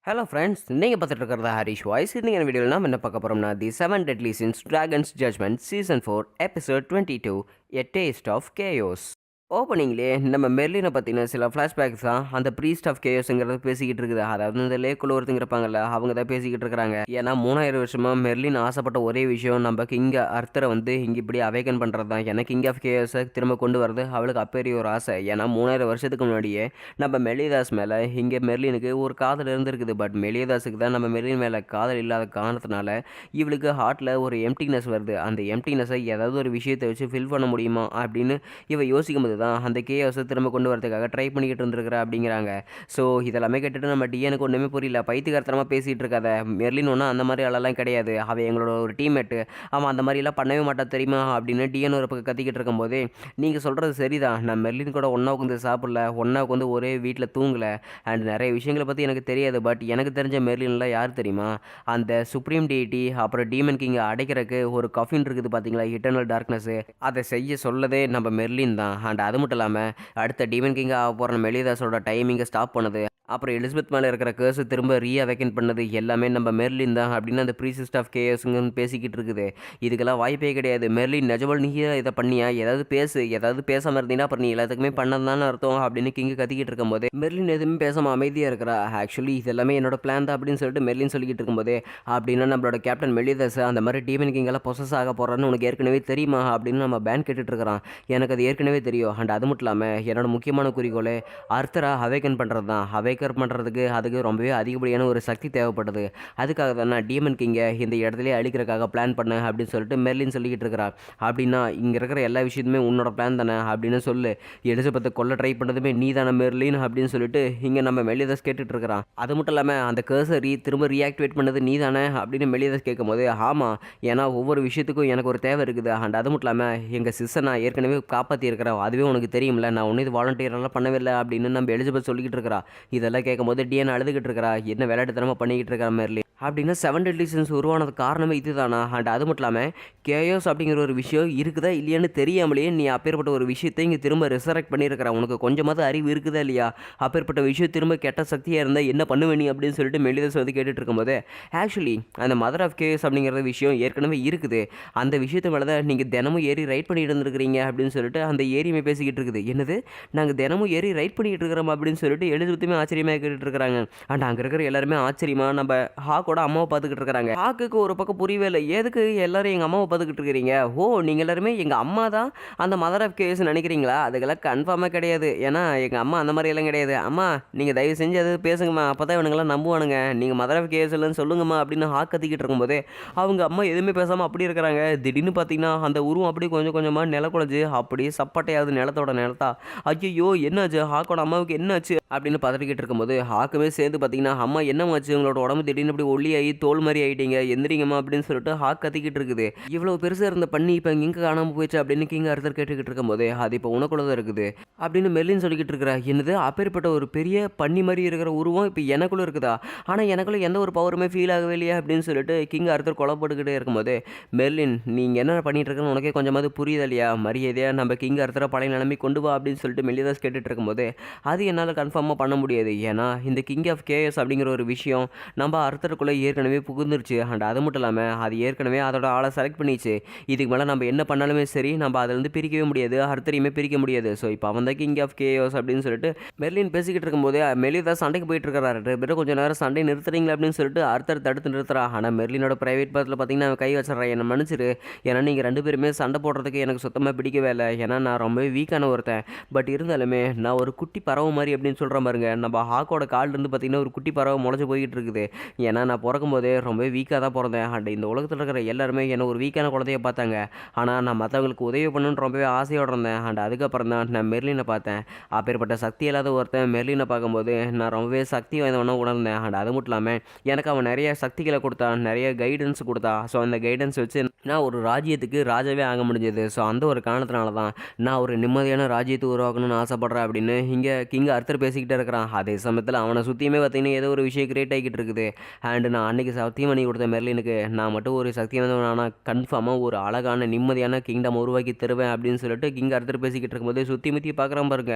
Hello friends, நீங்கள் பார்த்துட்டு இருக்கிறது ஹரிஷ் வாய்ஸ். இன்றைக்கி வீடியோவில் நாம் என்ன பார்க்க போகிறோம்னா தி 7 Deadly Sins Dragon's Judgment Season 4 Episode 22 A Taste of Chaos. ஓப்பனிங்லேயே நம்ம மெர்லினை பற்றின சில ஃப்ளாஷ்பேக்ஸ் தான் அந்த ப்ரீஸ்ட் ஆஃப் கேயோஸுங்கிறது பேசிக்கிட்டு இருக்குது. அதாவது இந்த லேக்குள்ள ஒருத்தங்க இருப்பாங்கல்ல, அவங்க தான் பேசிக்கிட்டு இருக்கிறாங்க. ஏன்னா 3000 வருஷமாக மெர்லின் ஆசைப்பட்ட ஒரே விஷயம் நம்ம கிங் அர்த்தரை இங்கே இப்படி அவேக்கன் பண்ணுறது தான். ஏன்னா கிங் ஆஃப் கேயோஸை திரும்ப கொண்டு வரது அவளுக்கு அப்பேரிய ஒரு ஆசை. ஏன்னா 3000 வருஷத்துக்கு முன்னாடியே நம்ம மெலியதாஸ் மேலே இங்கே மெர்லினுக்கு ஒரு காதல் இருந்திருக்குது. பட் மெலியதாஸுக்கு தான் நம்ம மெர்லின் மேலே காதல் இல்லாத காரணத்தினால இவளுக்கு ஹார்ட்டில் ஒரு எம்டினஸ் வருது. அந்த எம்டினஸை ஏதாவது ஒரு விஷயத்தை வச்சு ஃபில் பண்ண முடியுமா அப்படின்னு இவ யோசிக்கும் போது தான் அந்த கேயோஸை திரும்ப கொண்டு வரதுக்காக ட்ரை பண்ணிக்கிட்டு இருந்திருக்கிறா அப்படிங்கிறாங்க. ஸோ இதெல்லாமே கேட்டுட்டு நம்ம டிஎனுக்கு ஒன்றுமே புரியல. பைத்தியகாரத்தனமாக பேசிகிட்டு இருக்காத, மெர்லின் ஒன்றும் அந்த மாதிரி ஆளெல்லாம் கிடையாது, அவள் எங்களோட ஒரு டீம்மேட்டு, அவன் அந்த மாதிரிலாம் பண்ணவே மாட்டா தெரியுமா அப்படின்னு டிஎன் ஒரு பக்கம் கத்திக்கிட்டு இருக்கும்போதே, நீங்கள் சொல்கிறது சரிதான், நான் மெர்லின் கூட ஒன்றா உட்காந்து சாப்பிடல, ஒன்றா உட்காந்து ஒரே வீட்டில் தூங்கலை, அண்ட் நிறைய விஷயங்களை பற்றி எனக்கு தெரியாது. பட் எனக்கு தெரிஞ்ச மெர்லின்லாம் யார் தெரியுமா, அந்த சுப்ரீம் டெய்டி அப்புறம் டீமன் கிங்கை அடைக்கிறதுக்கு ஒரு கஃபின் இருக்குது பார்த்தீங்களா, இட்டர்னல் டார்க்னஸ், அதை செய்ய சொல்லதே நம்ம மெர்லின் தான். அண்ட் அது மட்டும் இல்லாமல் அடுத்த டீமன் கிங்காக ஆக போகிற மெலிதாஸோட டைமிங்கை ஸ்டாப் பண்ணுது, அப்புறம் எலிசபெத் மேலே இருக்கிற கேர்ஸை திரும்ப ரீஅவேக்கன் பண்ணது எல்லாமே நம்ம மெர்லின் தான் அப்படின்னு அந்த ப்ரீசிஸ்ட் ஆஃப் கேஎஸ்ங்கன்னு பேசிக்கிட்டு இருக்குது. இதுக்கெல்லாம் வாய்ப்பே கிடையாது. மெர்லின் நிஜமல் நீ இதை பண்ணியா, ஏதாவது பேசு, ஏதாவது பேசாமல் இருந்தீங்கன்னா அப்புறம் நீ எல்லாத்துக்குமே பண்ணதான்னு அர்த்தம் அப்படின்னு கிங்கு கத்திக்கிட்டு இருக்கும்போது மெர்லின் எதுவுமே பேசாமல் அமைதியாக இருக்கிறா. ஆக்சுவலி இது எல்லாமே என்னோட பிளான் தான் அப்படின்னு சொல்லிட்டு மெர்லின் சொல்லிக்கிட்டு இருக்கும்போதே, அப்படின்னா நம்மளோட கேப்டன் மெலிதாஸ் அந்த மாதிரி டீமன் கிங்கெல்லாம் பொசஸ் ஆக போகிறான்னு உனக்கு ஏற்கனவே தெரியுமா அப்படின்னு நம்ம பேன் கேட்டுட்டு இருக்கிறான். எனக்கு அது ஏற்கனவே தெரியும். அண்ட் அது மட்டும் இல்லாமல் என்னோட முக்கியமான குறிக்கோளே அர்த்தரா அவேக்கன் பண்ணுறது தான். அவேக்கர் பண்ணுறதுக்கு அதுக்கு ரொம்பவே அதிகப்படியான ஒரு சக்தி தேவைப்படுது. அதுக்காக தான் நான் டீமன் கிங்கை இந்த இடத்துலேயே அழிக்கிறதுக்காக பிளான் பண்ணேன் அப்படின்னு சொல்லிட்டு மெர்லின் சொல்லிக்கிட்டு இருக்கிறார். அப்படின்னா இங்கே இருக்கிற எல்லா விஷயத்துமே உன்னோட பிளான் தானே அப்படின்னு சொல்லு, எலிசபெத்தை கொல்ல ட்ரை பண்ணதுமே நீ தானே மெர்லின் அப்படின்னு சொல்லிட்டு இங்கே நம்ம மெலிதாஸ் கேட்டுட்டு இருக்கிறான். அது மட்டும் இல்லாமல் அந்த கர்சரி திரும்ப ரீஆக்டிவேட் பண்ணது நீ தானே அப்படின்னு மெலிதாஸ் கேட்கும் போது, ஆமாம், ஏன்னா ஒவ்வொரு விஷயத்துக்கும் எனக்கு ஒரு தேவை இருக்குது. அண்ட் அது மட்டும் இல்லாமல் எங்கள் சிஸ்டர் நான் ஏற்கனவே காப்பாற்றி இருக்கிறேன், அதுவே உனக்கு தெரியும்ல, நான் ஒன்றும் இது வாலண்டியரெல்லாம் பண்ணவே இல்லை அப்படின்னு நம்ம எலிசபெத் சொல்லிக்கிட்டு இருக்கிறா. இதெல்லாம் கேட்கும்போது டிஎன் அழுதுகிட்டு இருக்கிறா, என்ன விளையாட்டுத்தனமாக பண்ணிக்கிட்டு இருக்கிற மெர்லின் அப்படின்னா 7 Deadly Sins உருவானது காரணமே இதுதானா. அண்ட் அது மட்டும் இல்லாமல் கேயோஸ் அப்படிங்கிற ஒரு விஷயம் இருக்குதா இல்லையான்னு தெரியாமலேயே நீ அப்பேற்பட்ட ஒரு விஷயத்தை இங்கே திரும்ப ரிசரெக்ட் பண்ணியிருக்கிற, உனக்கு கொஞ்சமாவது அறிவு இருக்குதா இல்லையா, அப்பேற்பட்ட விஷயம் திரும்ப கெட்ட சக்தியாக இருந்தால் என்ன பண்ணுவே நீ அப்படின்னு சொல்லிட்டு மெலிதாஸ் கேட்டுட்டு இருக்கும்போது, ஆக்சுவலி அந்த மதர் ஆஃப் கேயோஸ் அப்படிங்கிற விஷயம் ஏற்கனவே இருக்குது, அந்த விஷயத்து மேலே தான் நீங்கள் தினமும் ஏறி ரைட் பண்ணிட்டு இருந்துருக்கிறீங்க அப்படின்னு சொல்லிட்டு அந்த ஏரியுமே பேசிக்கிட்டு இருக்குது. என்னது, நாங்கள் தினமும் ஏறி ரைட் பண்ணிக்கிட்டு இருக்கிறோம் அப்படின்னு சொல்லிட்டு எலிசபெத்துமே ஆச்சரியமாக கேட்டுட்டு இருக்கிறாங்க. அண்ட் அங்கே இருக்கிற எல்லாருமே ஆச்சரியமா நம்ம ஹாக்கோட அம்மாவை பார்த்துக்கிட்டு இருக்கிறாங்க. ஹாக்குக்கு ஒரு பக்கம் புரியவே இல்லை, எதுக்கு எல்லாரும் எங்கள் அம்மாவை பார்த்துக்கிட்டு இருக்கிறீங்க, ஓ நீங்கள் எல்லாருமே எங்கள் அம்மா தான் அந்த மதர் ஆஃப் கேஸ் நினைக்கிறீங்களா, அதுக்கெல்லாம் கன்ஃபார்மாக கிடையாது, ஏன்னா எங்கள் அம்மா அந்த மாதிரி எல்லாம் கிடையாது, அம்மா நீங்கள் தயவு செஞ்சு அது பேசுங்கம்மா, அப்போ தான் இவனுங்கெல்லாம் நம்புவானுங்க, நீங்கள் மதர் ஆஃப் கேஸ் இல்லைன்னு சொல்லுங்கம்மா அப்படின்னு ஹாக் கத்திக்கிட்டு இருக்கும்போதே அவங்க அம்மா எதுவுமே பேசாமல் அப்படி இருக்கிறாங்க. திடீர்னு பார்த்தீங்கன்னா அந்த உருவம் அப்படி கொஞ்சம் கொஞ்சமாக நில குழஞ்சு அப்படியே சப்பட்டையாவது நிலத்தோட நிலத்தா, ஐயோ என்னாச்சு ஹாக்கோட அம்மாவுக்கு என்னாச்சு அப்படின்னு பதறிக்கிட்டு இருக்கும்போது ஹாக்குமே சேர்ந்து பார்த்தீங்கன்னா, அம்மா என்னமாச்சு உங்களோட உடம்பு திடீர்னு இப்படி ஒல்லியாகி தோல் மாதிரி ஆகிட்டீங்க, எந்திரிங்கம்மா அப்படின்னு சொல்லிட்டு ஹாக் கத்திக்கிட்டு இருக்குது. இவ்வளோ பெருசாக இருந்த பண்ணி இப்போ இங்கே காணாமல் போயிடுச்சு அப்படின்னு கிங் அர்த்தர் கேட்டுக்கிட்டு இருக்கும்போது, அது இப்போ உனக்குள்ள தான் இருக்குது அப்படின்னு மெர்லின் சொல்லிக்கிட்டு இருக்கிறா. என்னது, அப்பேற்பட்ட ஒரு பெரிய பண்ணி மாதிரி இருக்கிற உருவம் இப்போ எனக்குள்ளே இருக்குதா, ஆனால் எனக்குள்ள எந்த ஒரு பவருமே ஃபீல் ஆகவே இல்லையா அப்படின்னு சொல்லிட்டு கிங் அர்த்தர் கொலைப்பட்டுக்கிட்டே இருக்கும்போது, மெர்லின் நீங்கள் என்ன பண்ணிட்டு இருக்கன்னு உனக்கே கொஞ்சமாவது புரியுது இல்லையா, மரியாதையாக நம்ம கிங் அர்த்தரை பழைய நிலைமை கொண்டு வா அப்படின்னு சொல்லிட்டு மெலிதாஸ் கேட்டுட்டு இருக்கும்போது, அது என்னால் கன்ஃபார்மாக பண்ண முடியாது, ஏன்னா இந்த கிங் ஆஃப் கேஎஸ் அப்படிங்கிற ஒரு விஷயம் நம்ம அர்த்தருக்குள்ளே ஏற்கனவே புகுந்துருச்சு. அண்ட் அது மட்டும் இல்லாமல் அது ஏற்கனவே அதோட ஆளை செலக்ட் பண்ணிச்சு. இதுக்கு மேலே நம்ம என்ன பண்ணாலுமே சரி நம்ம அதிலேருந்து பிரிக்கவே முடியாது, அர்த்தரையுமே பிரிக்க முடியாது. ஸோ இப்போ அவன் தான் கிங் ஆஃப் கேஎஸ் அப்படின்னு சொல்லிட்டு மெர்லின் பேசிக்கிட்டு இருக்கும்போது மெலிதா சண்டைக்கு போயிட்டு இருக்கிறாரு. பிறகு கொஞ்சம் நேரம் சண்டை நிறுத்துறீங்களா அப்படின்னு சொல்லிட்டு அர்த்தர் தடுத்து நிறுத்துறா. ஆனால் மெர்லினோட பிரைவேட் பார்ட்டில் பார்த்தீங்கன்னா கை வச்சிடறா, என்னை மன்னிச்சிரு, ஏன்னா நீங்கள் ரெண்டு பேருமே சண்டை போடுறதுக்கு எனக்கு சுத்தமாக பிடிக்கவே இல்லை, ஏன்னா நான் ரொம்பவே வீக்கான ஒருத்தன், பட் இருந்தாலுமே நான் ஒரு குட்டி பறவை மாதிரி அப்படின்னு சொல்கிற பாருங்க, நம்ம ஹாக்கோட கால்லேருந்து பார்த்தீங்கன்னா ஒரு குட்டி பறவை முளைச்சி போய்கிட்டு இருக்குது, ஏன்னா நான் பிறக்கும் போதே ரொம்ப வீக்காக தான் பிறந்தேன். அண்ட் இந்த உலகத்தில் இருக்கிற எல்லாருமே என்னை ஒரு வீக்கான குழந்தைய பார்த்தாங்க, ஆனால் நான் மற்றவங்களுக்கு உதவி பண்ணணுன்னு ரொம்பவே ஆசையோடு இருந்தேன். அண்ட் அதுக்கப்புறம் தான் நான் மெர்லினை பார்த்தேன், அப்பேற்பட்ட சக்தி இல்லாத ஒருத்தன் மெர்லினை பார்க்கும்போது நான் ரொம்பவே சக்தி வாய்ந்தவன உணர்ந்தேன். அண்ட் அது மட்டும் இல்லாமல் எனக்கு அவன் நிறைய சக்திகளை கொடுத்தான், நிறைய கைடன்ஸ் கொடுத்தான். ஸோ அந்த கைடன்ஸ் வச்சு நான் ஒரு ராஜ்யத்துக்கு ராஜாவே ஆக முடிஞ்சது. ஸோ அந்த ஒரு காரணத்தினால தான் நான் ஒரு நிம்மதியான ராஜ்யத்தை உருவாக்கணும்னு ஆசைப்பட்றேன் அப்படின்னு இங்கே கிங் அர்த்தர் பேசி பேசிக்கிட்டே இருக்கிறான். அதே சமயத்தில் அவனை சுற்றியுமே பார்த்தீங்கன்னா ஏதோ ஒரு விஷயம் கிரியேட் ஆகிக்கிட்டு இருக்குது. அண்டு நான் அன்றைக்கி சத்தியம் பண்ணி கொடுத்த மெர்லினுக்கு நான் மட்டும் ஒரு சக்தி வந்தவனான கன்ஃபார்மாக ஒரு அழகான நிம்மதியான கிங்டம் உருவாக்கி தருவேன் அப்படின்னு சொல்லிட்டு கிங் அர்த்தர் பேசிக்கிட்டு இருக்கும்போது சுற்றி முற்றி பார்க்குறான் பாருங்க.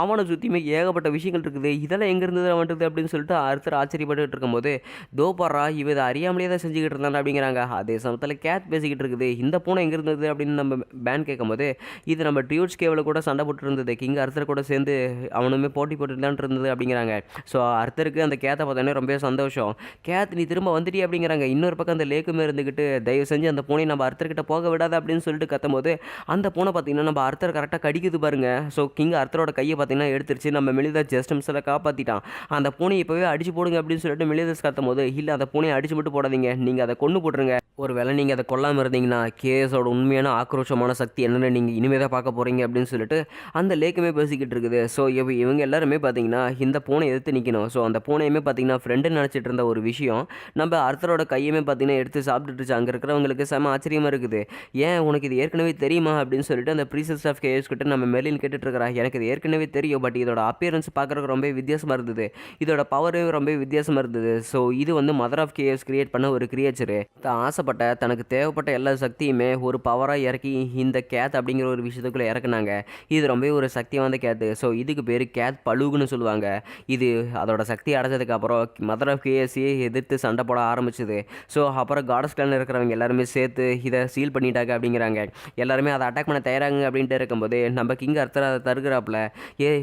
அவனை சுற்றியுமே ஏகப்பட்ட விஷயங்கள் இருக்குது. இதெல்லாம் எங்கே இருந்தது வந்துட்டு அப்படின்னு சொல்லிட்டு அர்த்தர் ஆச்சரியப்பட்டுக்கிட்டு இருக்கும்போது தோப்பாரா இவ இதை அறியாமலே தான் செஞ்சுக்கிட்டு இருந்தாங்க அப்படிங்கிறாங்க. அதே சமயத்தில் கேத் பேசிக்கிட்டு இருக்குது. இந்த பூனை எங்கே இருந்தது அப்படின்னு நம்ம பேன் கேட்கும்போது இது நம்ம டியூட்ஸ் கேவில் கூட சண்டை போட்டு இருந்தது. கிங் அர்த்தர் கூட சேர்ந்து அவனுமே போட்டி போட்டுதான் இருந்தது அப்படிங்கிறாங்க. ஸோ அர்த்தருக்கு அந்த கேத்தை பார்த்தோன்னே ரொம்ப சந்தோஷம். கேத் நீ திரும்ப வந்துட்டி அப்படிங்கிறாங்க. இன்னொரு பக்கம் அந்த லேக்குமே இருந்துக்கிட்டு தயவு செஞ்சு அந்த பூனை நம்ம அர்த்தர்கிட்ட போக விடாத அப்படின்னு சொல்லிட்டு கத்தும்போது அந்த பூனை பார்த்தீங்கன்னா நம்ம அர்த்தர் கரெக்டாக கடிக்குது பாருங்க. ஸோ கிங் அர்த்தரோட கையை பார்த்தீங்கன்னா எடுத்துருச்சு. நம்ம மெலிதா ஜஸ்ட் மிஸ்ஸில் காப்பாற்றிட்டான். அந்த பூனை இப்போவே அடிச்சு போடுங்க அப்படின்னு சொல்லிட்டு மெலிதாஸ் கத்தும் போது இல்லை அந்த பூனையை அடிச்சு மட்டும் போடாதீங்க, நீங்கள் அதை கொண்டு போட்டுருங்க. ஒரு வேளை நீங்கள் அதை கொல்லாமல் இருந்தீங்கன்னா கேஸோட உண்மையான ஆக்ரோஷமான சக்தி என்னென்னு நீங்கள் இனிமேல் தான் பார்க்க போகிறீங்க அப்படின்னு சொல்லிட்டு அந்த லேக்குமே பேசிக்கிட்டு இருக்குது. ஸோ இவங்க எல்லாருமே பார்த்தீங்கன்னா இந்த பூனை எதிர்த்து நிற்கணும். ஸோ அந்த பூனையுமே பார்த்தீங்கன்னா ஃப்ரெண்டுன்னு நினச்சிட்டு இருந்த ஒரு விஷயம் நம்ம அர்த்தரோட கையுமே பார்த்தீங்கன்னா எடுத்து சாப்பிட்டுருச்சு. அங்கே இருக்கிறவங்களுக்கு செம ஆச்சரியமாக இருக்குது. ஏன் உனக்கு இது ஏற்கனவே தெரியுமா அப்படின்னு சொல்லிட்டு அந்த ப்ரீசஸ் ஆஃப் கேஸ் கிட்ட நம்ம மெர்லின் கேட்டுட்டு இருக்கிறா. எனக்கு இது ஏற்கனவே தெரியும், பட் இதோட அப்பியரன்ஸ் பார்க்குறதுக்கு ரொம்ப வித்தியாசமாக இருந்தது, இதோட பவரே ரொம்ப வித்தியாசமாக இருந்தது. ஸோ இது வந்து மதர் ஆஃப் கேஸ் கிரியேட் பண்ண ஒரு கிரியேச்சரு தான் ஆசைப்பட்ட தனக்கு தேவைப்பட்ட எல்லா சக்தியுமே ஒரு பவராக இறக்கி இந்த கேத் அப்படிங்கிற ஒரு விஷயத்துக்குள்ளே இறக்குனாங்க. இது ரொம்ப ஒரு சக்தி வாய்ந்த கேத்து. ஸோ இதுக்கு பேர் கேத் பழுகுன்னு சொல்லுவாங்க. இது அதோட சக்தி அடைஞ்சதுக்கப்புறம் மதர் ஆஃப் கேஎஸ்சியை எதிர்த்து சண்டை போட ஆரம்பிச்சுது. ஸோ அப்புறம் காடஸ் கிளானில் இருக்கிறவங்க எல்லாருமே சேர்த்து இதை சீல் பண்ணிட்டாங்க அப்படிங்கிறாங்க. எல்லாருமே அதை அட்டாக் பண்ண தயாராங்க அப்படின்ட்டு இருக்கும்போது நம்ம கிங் அர்த்தர் அதை தருகிறாப்புல.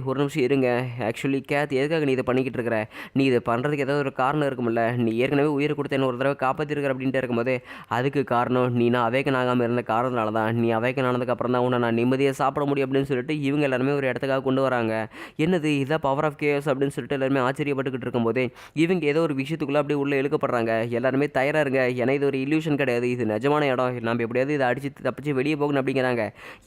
ஒரு நிமிஷம் இருங்க, ஆக்சுவலி கேத் எதுக்காக நீ இதை பண்ணிக்கிட்டு இருக்கிற, நீ இதை பண்ணுறதுக்கு ஏதாவது ஒரு காரணம் இருக்கும்ல, நீ ஏற்கனவே உயிர் கொடுத்த என்ன ஒரு தடவை காப்பாற்றிருக்கிற அப்படின்ட்டு இருக்கும்போது அதுக்கு காரணம் நீ நான் அவேக்கன் ஆகாமல் இருந்த காரணத்தினால தான், நீ அவேக்கன் ஆனதுக்கப்புறம் தான் உன்னை நான் நிம்மதியாக சாப்பிட முடியும் அப்படின்னு சொல்லிட்டு இவங்க எல்லாருமே ஒரு இடத்துக்காக கொண்டு வராங்க. என்னது இதான் பவர் ஆஃப் கேஸ் அப்படின்னு சொல்லிட்டு எல்லாருமே ஆச்சரியப்பட்டுக்கிட்டு இருக்கும்போது இவங்க ஏதோ ஒரு விஷயத்துக்குள்ளே அப்படியே உள்ளே இழுக்கப்படுறாங்க. எல்லாருமே தயாராக இருங்க, ஏன்னா இது ஒரு இல்யூஷன் கிடையாது, இது நிஜமான இடம், நம்ம எப்படியாவது இதை அடிச்சு தப்பிச்சு வெளியே போகணும் அப்படிங்கிறாங்க.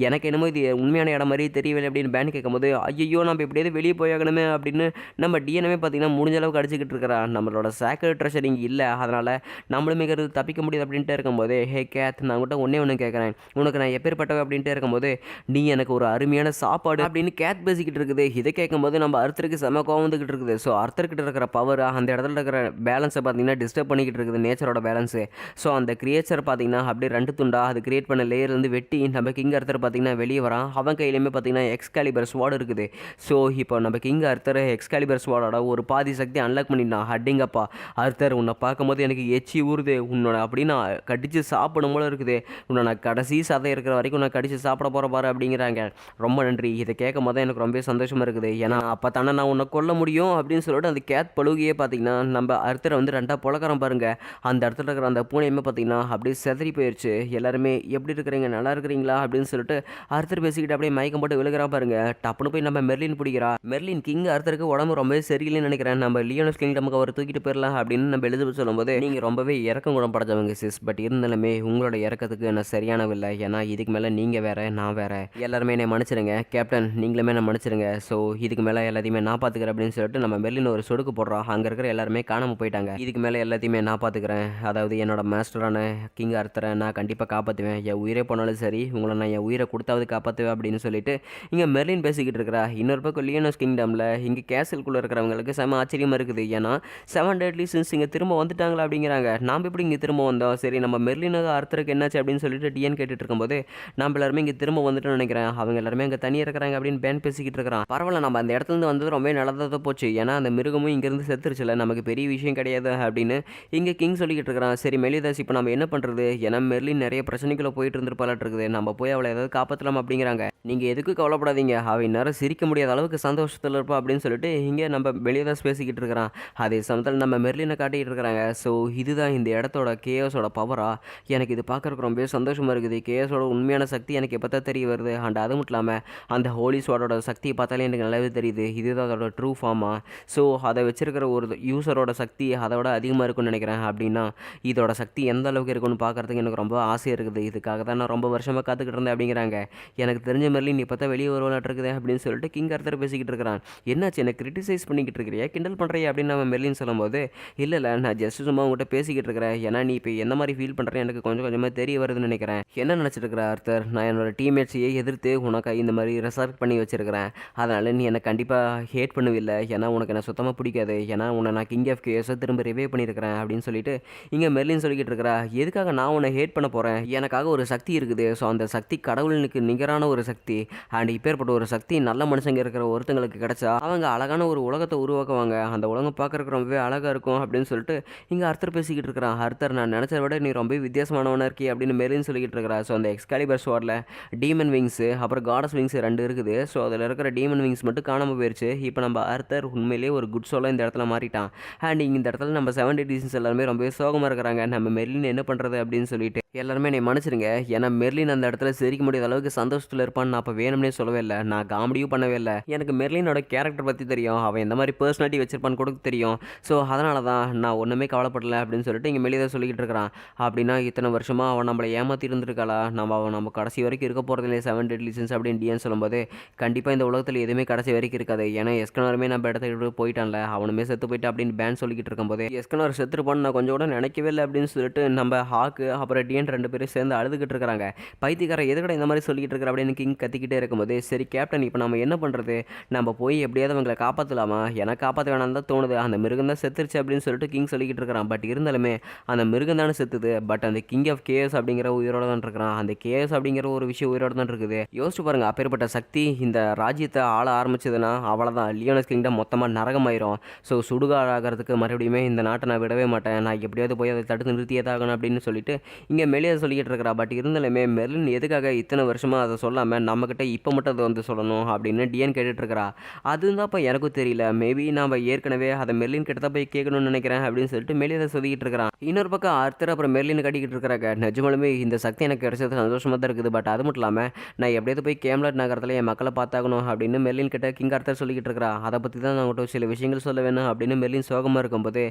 எனக்கு என்னமோ இது உண்மையான இடம் மாதிரி தெரியவில்லை அப்படின்னு பேன் கேட்கும்போது ஐயோ நம்ம எப்படியாவது வெளியே போயாகணுமே அப்படின்னு நம்ம டிஎன்ஏ பார்த்தீங்கன்னா முடிஞ்ச அளவுக்கு அடிச்சுக்கிட்டு இருக்கிறான். நம்மளோட சேக்கர் ட்ரெஷர் இங்கே இல்லை, அதனால் நம்மளுமே தப்பிக்க முடியாது அப்படின்ட்டு இருக்கும்போது ஹே கேத் நான் உங்கள்கிட்ட ஒன்று கேட்குறேன், உனக்கு நான் எப்பேற்பட்டவ அப்படின்ட்டு இருக்கும்போது நீ எனக்கு ஒரு அருமையான சாப்பாடு அப்படின்னு கேத் பேசிக்கிட்டு இருக்குது. இதை கேட்கும்போது நம்ம அர்த்தருக்கு செம கோவம் வந்துக்கிட்டு இருக்குது. ஸோ அர்த்தர்கிட்ட இருக்கிற பவர் அந்த இடத்துல இருக்கிற பேலன்ஸை பார்த்தீங்கன்னா டிஸ்டர்ப் பண்ணிக்கிட்டு இருக்குது, நேச்சரோட பேலன்ஸு. ஸோ அந்த கிரியேச்சர் பார்த்தீங்கன்னா அப்படியே ரெண்டு துண்டா அது கிரியேட் பண்ண லேயர்லேருந்து வெட்டி நம்ம கிங் அர்த்தர் பார்த்தீங்கன்னா வெளியே வரான். அவன் கையிலையுமே பார்த்தீங்கன்னா எக்ஸ்காலிபர் ஸ்வாட் இருக்குது. ஸோ இப்போ நம்ம கிங் அர்த்தர் எக்ஸ்காலிபர் ஸ்வாடோட ஒரு பாதி சக்தி அன்லாக் பண்ணிட்டான். அடிங்கப்பா அர்த்தர் உன்னை பார்க்கும்போது எனக்கு எச்சி ஊறுது, உன்னோட அப்படின்னு கடிச்சு சாப்பிடும் போல இருக்குது, உன்னை நான் கடைசி சதை இருக்கிற வரைக்கும் நான் கடிச்சு சாப்பிட போகிற பாரு அப்படிங்கிறாங்க. ரொம்ப நன்றி, இதை கேட்கும் போது எனக்கு ரொம்ப சந்தோஷமாக இருக்குது, ஏன்னா அப்போ தானே நான் உன்னை கொல்ல முடியும் அப்படின்னு சொல்லிட்டு அந்த கேத் பழுகையே பார்த்தீங்கன்னா நம்ம அர்த்தரை வந்து ரெண்டாக புழக்கிறோம் பாருங்கள். அந்த இடத்துல இருக்கிற அந்த பூனையுமே பார்த்தீங்கன்னா அப்படியே செதறி போயிடுச்சு. எல்லாருமே எப்படி இருக்கிறீங்க, நல்லா இருக்கிறீங்களா அப்படின்னு சொல்லிட்டு அர்த்தர் பேசிக்கிட்டு அப்படியே மயக்கம் போட்டு விழுகிறான் பாருங்க. டப்புனு போய் நம்ம மெர்லின் பிடிக்கிறா. மெர்லின் கிங் அர்த்தருக்கு உடம்பு ரொம்பவே சரியில்லைன்னு நினைக்கிறேன், நம்ம லியோனஸ் கிங்டமுக்கு அவர் தூக்கிட்டு போயிடலாம் அப்படின்னு நம்ம எலிசபெத் சொல்லும்போது நீங்கள் ரொம்பவே இறக்கம் குணம் படைச்சவங்க சிஸ், பட் இருந்தாலுமே உங்களோட இறக்கத்துக்கு நான் சரியானவில்லை, ஏன்னா இதுக்கு மேலே நீங்கள் வேற நான் வேற, எல்லாருமே என்னை மன்னிச்சிருங்க கேப்டன், நீங்களுமே நான் மன்னிச்சிருங்க. ஸோ இதுக்கு மேலே எல்லாத்தையுமே நான் பார்த்துக்கிறேன் அப்படின்னு சொல்லிட்டு நம்ம மெர்லின் ஒரு சொடுக்கு போடுறோம். அங்கே இருக்கிற எல்லாருமே காணாமல் போயிட்டாங்க. இதுக்கு மேலே எல்லாத்தையுமே நான் பார்த்துக்கிறேன், அதாவது என்னோட மாஸ்டரான கிங் அர்த்தரை நான் கண்டிப்பாக காப்பாற்றுவேன், என் உயிரே போனாலும் சரி உங்களை நான் என் உயிரை கொடுத்தாவது காப்பாற்றுவேன் அப்படின்னு சொல்லிட்டு இங்கே மெர்லின் பேசிக்கிட்டு இருக்கிறா. இன்னொரு பக்கம் லியோனஸ் கிங்டமில் இங்கே கேசலுக்குள்ளே இருக்கிறவங்களுக்கு செம ஆச்சரியமாக இருக்குது, ஏன்னா 7 deadly sins இங்கே திரும்ப வந்துட்டாங்களா அப்படிங்கிறாங்க. நாம் எப்படி இங்கே திரும்ப வந்தோம், சரி நம்ம மெர்லினுக்கு அர்த்தருக்கு என்னாச்சு அப்படின்னு சொல்லிட்டு டிஎன் கேட்டுட்டு இருக்கும்போது நம்ம எல்லாருமே இங்கே திரும்ப வந்துட்டு நினைக்கிறேன், அவங்க எல்லாருமே இங்கே தனியாக இருக்கிறாங்க அப்படின்னு பேன் பேசிக்கிட்டு இருக்கிறான். பரவாயில்ல, நம்ம அந்த இடத்துலேருந்து வந்தது ரொம்ப நல்லதாக போச்சு, ஏன்னா அந்த மிருகமும் இங்கேருந்து செத்துருச்சுல, நமக்கு பெரிய விஷயம் கிடையாது அப்படின்னு இங்கே கிங் சொல்லிக்கிட்டு இருக்கிறான். சரி மெலிதாஸ் இப்போ நம்ம என்ன பண்ணுறது, ஏன்னா மெர்லின் நிறைய பிரச்சனைக்குள்ளே போயிட்டு இருந்துருப்பாலாட்டு இருக்குது, நம்ம போய் அவளை ஏதாவது காப்பாற்றலாம் அப்படிங்கிறாங்க. நீங்கள் எதுக்கு கவலைப்படாதீங்க, அவ இந்நேரம் சிரிக்க முடியாத அளவுக்கு சந்தோஷத்தில் இருப்பா அப்படின்னு சொல்லிட்டு இங்கே நம்ம மெலிதாஸ் பேசிக்கிட்டு இருக்கிறான். அதே சமயத்தில் நம்ம மெர்லினை காட்டிகிட்டு இருக்கிறாங்க. ஸோ இதுதான் இந்த இடத்தோட கேஎஸோட பவரா, எனக்கு இது பார்க்குறக்கு ரொம்ப சந்தோஷமாக இருக்குது. கேஎஸோட உண்மையான சக்தி எனக்கு எப்போ தான் தெரிய வருது, அண்ட் அது மட்டும் இல்லாமல் அந்த ஹோலி ஸ்வாடோட சக்தியை பார்த்தாலே எனக்கு நல்லாவே தெரியுது, இதுதான் அதோட ட்ரூ ஃபார்மா. ஸோ அதை வச்சிருக்கிற ஒரு யூஸரோட சக்தி அதோட அதிகமாக இருக்குன்னு நினைக்கிறேன். அப்படின்னா இதோட சக்தி எந்த அளவுக்கு இருக்குன்னு பார்க்குறதுக்கு எனக்கு ரொம்ப ஆசையாக இருக்குது, இதுக்காக தான் நான் ரொம்ப வருஷமாக காத்துக்கிட்டு இருந்தேன் அப்படிங்கிறாங்க. எனக்கு தெரிஞ்ச மெர்லின் இப்போ தான் வெளியே வருவாளாட்டு இருக்குது அப்படின்னு சொல்லிட்டு கிங் அர்த்தர் பேசிக்கிட்டு இருக்கிறான். என்னாச்சு என்ன கிரிட்டிசைஸ் பண்ணிக்கிட்டு இருக்கிறியா, கிண்டல் பண்ணுறியா அப்படின்னு நம்ம மெர்லின் சொல்லும்போது இல்லை நான் ஜஸ்ட் சும்மா உங்கள்கிட்ட பேசிக்கிட்டு இருக்கிறேன், ஏன்னா நீ இப்போ எந்த மாதிரி ஃபீல் பண்ணுறேன் எனக்கு கொஞ்சம் கொஞ்சமாக தெரிய வருதுன்னு நினைக்கிறேன். என்ன நினச்சிட்டு இருக்கிற அர்த்தர், நான் என்னோட டீம்மேட்ஸையே எதிர்த்து உனக்கு இந்த மாதிரி ரெசார்ட் பண்ணி வச்சிருக்கிறேன், அதனால் நீ என்னை கண்டிப்பாக ஹேட் பண்ணுவில்ல, ஏன்னா உனக்கு என்ன சுத்தமாக பிடிக்காது, ஏன்னா உன்னை நான் கிங் ஆஃப் கேஎஸை திரும்ப ரிவைவ் பண்ணியிருக்கிறேன் அப்படின்னு சொல்லிட்டு இங்கே மெர்லின் சொல்லிக்கிட்டு இருக்கிறா. எதுக்காக நான் உன்னை ஹேட் பண்ண போகிறேன், எனக்காக ஒரு சக்தி இருக்குது, ஸோ அந்த சக்தி கடவுளுக்கு நிகரான ஒரு சக்தி. அண்ட் இப்பேற்பட்ட ஒரு சக்தி நல்ல மனுஷங்க இருக்கிற ஒருத்தங்களுக்கு கிடைச்சா அவங்க அழகான ஒரு உலகத்தை உருவாக்குவாங்க, அந்த உலகம் பார்க்கறதுக்கு ரொம்பவே அழகாக இருக்கும் அப்படின்னு சொல்லிட்டு இங்கே அர்த்தர் பேசிக்கிட்டு இருக்கிறான். அர்த்தர், நான் நினச்சதை விட நீ ரொம்ப வித்தியாசமானவனாக இருக்கி அப்படின்னு மெர்லின் சொல்லிக்கிட்டு இருக்கிறா. ஸோ அந்த எக்ஸ்காலிபர் ஸ்வார்டில் டீமன் விங்ஸு அப்புறம் காடஸ் விங்ஸ் 2 இருக்குது. ஸோ அதில் இருக்கிற டீமன் விங்ஸ் மட்டும் காணாமல் போயிடுச்சு. இப்போ நம்ம அர்த்தர் உண்மையிலேயே ஒரு குட் சோலாக இந்த இடத்துல மாறிட்டான். அண்ட் இந்த இடத்துல நம்ம 7 டீசன்ஸ் எல்லாருமே ரொம்ப சோகமாக இருக்கிறாங்க. நம்ம மெர்லின் என்ன பண்ணுறது அப்படின்னு சொல்லிட்டு எல்லாருமே என்னை மன்னிச்சிருங்க, ஏன்னா மெர்லின் அந்த இடத்துல சிரிக்க முடியாத அளவுக்கு சந்தோஷத்தில் இருப்பான்னு நான் அப்போ வேணும்னே சொல்லவே இல்லை, நான் காமெடியும் பண்ணவே இல்லை. எனக்கு மெர்லினோட கேரக்டர் பற்றி தெரியும், அவன் எந்த மாதிரி பர்சனாலிட்டி வச்சிருப்பான்னு கூட தெரியும். ஸோ அதனால தான் நான் ஒன்றுமே கவலைப்படலை அப்படின்னு சொல்லிட்டு இங்கே மெல்லியதை சொல்லிக்கிட்டு இருக்கிறான். அப்படின்னா இத்தனை வருஷமாக அவன் நம்மளை ஏமாற்றி இருந்திருக்காளா, நம்ம கடைசி வரைக்கும் இருக்க போகிறது இல்லையே 7 டெட்லி சின்ஸ் அப்படின்னு டிஎன் சொல்லும்போது, கண்டிப்பாக இந்த உலகத்தில் எதுவுமே கடைசி வரைக்கும் இருக்காது, ஏன்னா எஸ்கனருமே நம்ம இடத்துக்கு போயிட்டான்ல, அவனுமே செத்து போயிட்டு அப்படின்னு பேன் சொல்லிக்கிட்டு இருக்கும்போது, எஸ்கனர் செத்துருப்பான்னு நான் கொஞ்சம் கூட நினைக்கவே இல்லை அப்படின்னு சொல்லிட்டு நம்ம ஹாக்கு அப்புறம் டிஎன் 2 பேரும் சேர்ந்து அழுதுகிட்டு இருக்கிறாங்க. பைத்தியக்கார எதுக்கட இந்த மாதிரி சொல்லிக்கிட்டு இருக்கிற அப்படின்னு கிங் கத்திக்கிட்டே இருக்கும்போது, சரி கேப்டன், இப்போ நம்ம என்ன பண்ணுறது, நம்ம போய் எப்படியாவது அவங்களை காப்பாற்றலாமா, எனக்கு காப்பாற்ற வேணாம் தான் தோணுது, அந்த மிருகம் தான் செத்துருச்சு அப்படின்னு சொல்லிட்டு கிங் சொல்லிக்கிட்டு இருக்கிறான். பட் இருந்தாலுமே அந்த மிருகம் தானே செத்துது, பட் அந்த கிங் ஆஃப் கேஎஸ் அப்படிங்கிற உயிரோட தான் இருக்கிறான், அந்த கேஎஸ் அப்படிங்கிற ஒரு விஷயம் உயிரோட தான் இருக்குது. யோசிச்சு பாருங்க, அப்பேற்பட்ட சக்தி இந்த ராஜ்யத்தை ஆள ஆரம்பிச்சதுன்னா அவ்வளோதான், லியோனஸ் கிங்டம் மொத்தமாக நரகமாயிரும். ஸோ சுடுகாடு ஆகிறதுக்கு மறுபடியுமே இந்த நாட்டை நான் விடவே மாட்டேன், நான் எப்படியாவது போய் அதை தடுத்து நிறுத்தியதாகணும் அப்படின்னு சொல்லிட்டு இங்கே மெல்லியை சொல்லிக்கிட்டு இருக்கிறா. பட் இருந்தாலுமே மெர்லின் எதுக்காக இத்தனை வருஷமாக அதை சொல்லாமல் நம்மக்கிட்ட இப்போ மட்டும் அதை வந்து சொல்லணும் அப்படின்னு டிஎன் கேட்டுட்டு இருக்கிறா. அதுதான் இப்போ எனக்கும் தெரியல, மேபி நாம் ஏற்கனவே அதை மெர்லின் கிட்ட தான் போய் கேட்கணும்னு நினைக்கிறேன் அப்படின்னு சொல்லிட்டு மெல்லியை சொல்லிக்கிட்டு இருக்கிறான். இன்னொரு பக்கம் ஆர்த்தர் அப்புறம் மெர்லின் கட்டிக்கிட்டு இருக்கிறாங்க. நிஜமாலுமே இந்த சக்தி எனக்கு கிடைச்சது சந்தோஷமாக தான் இருக்குது, பட் அது மட்டும் இல்லாமல் நான் எப்படியாவது போய் கேம்லட் நகரத்தில் என் மக்களை பார்த்தாகணும் அப்படின்னு மெர்லின் கிட்ட கிங் ஆர்த்தர் சொல்லிக்கிட்டு இருக்கிறா. அதை பற்றி தான் நான் உங்கள்கிட்ட சில விஷயங்கள் சொல்ல வேணும் அப்படின்னு மெர்லின் சோகமாக இருக்கும்போது,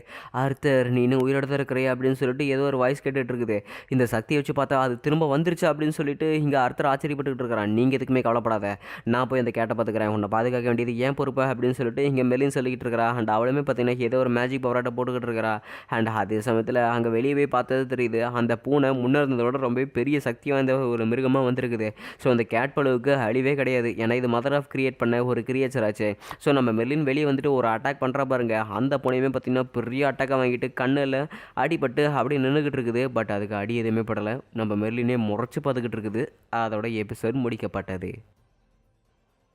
ஆர்த்தர் நீ இன்னும் உயிரோட தான் இருக்கிறே அப்படின்னு சொல்லிட்டு ஏதோ ஒரு வாய்ஸ் கேட்டுட்டு இருக்குது. இந்த சக்தியை வச்சு பார்த்தா அது திரும்ப வந்துருச்சு அப்படின்னு சொல்லிட்டு இங்கே அர்த்தர் ஆச்சரியப்பட்டுக்கிட்டு இருக்கிறான். நீங்கள் எதுக்குமே கவலைப்படாத, நான் போய் அந்த கேட்டை பார்த்துக்கிறேன், உன்னை பாதுகாக்க வேண்டியது ஏன் பொறுப்பு அப்படின்னு சொல்லிட்டு இங்கே மெர்லின் சொல்லிக்கிட்டு இருக்கிறா. அண்ட் அவளுமே பார்த்தீங்கன்னா ஏதோ ஒரு மேஜிக் பவராட்ட போட்டுக்கிட்டு இருக்கிறா. அண்ட் அதே சமயத்தில் அங்கே வெளியே போய் பார்த்தது தெரியுது, அந்த பூனை முன்னே இருந்ததோட ரொம்ப பெரிய சக்தி வாய்ந்த ஒரு மிருகமாக வந்திருக்குது. ஸோ அந்த கேட் பழுவுக்கு அழிவே கிடையாது, ஏன்னா இது மதர் ஆஃப் கிரியேட் பண்ண ஒரு கிரியேச்சர் ஆச்சு. ஸோ நம்ம மெர்லின் வெளியே வந்துட்டு ஒரு அட்டாக் பண்ணுறா பாருங்க, அந்த பூனையுமே பார்த்தீங்கன்னா பெரிய அட்டாக்கை வாங்கிட்டு கண்ணில் அடிபட்டு அப்படியே நின்றுக்கிட்டு இருக்குது. பட் அதுக்கு அடி எதுவுமே படலை, நம்ம மெர்லினே முறைச்சி பார்த்துக்கிட்டு இருக்குது. அதோட எபிசோட் முடிக்கப்பட்டது.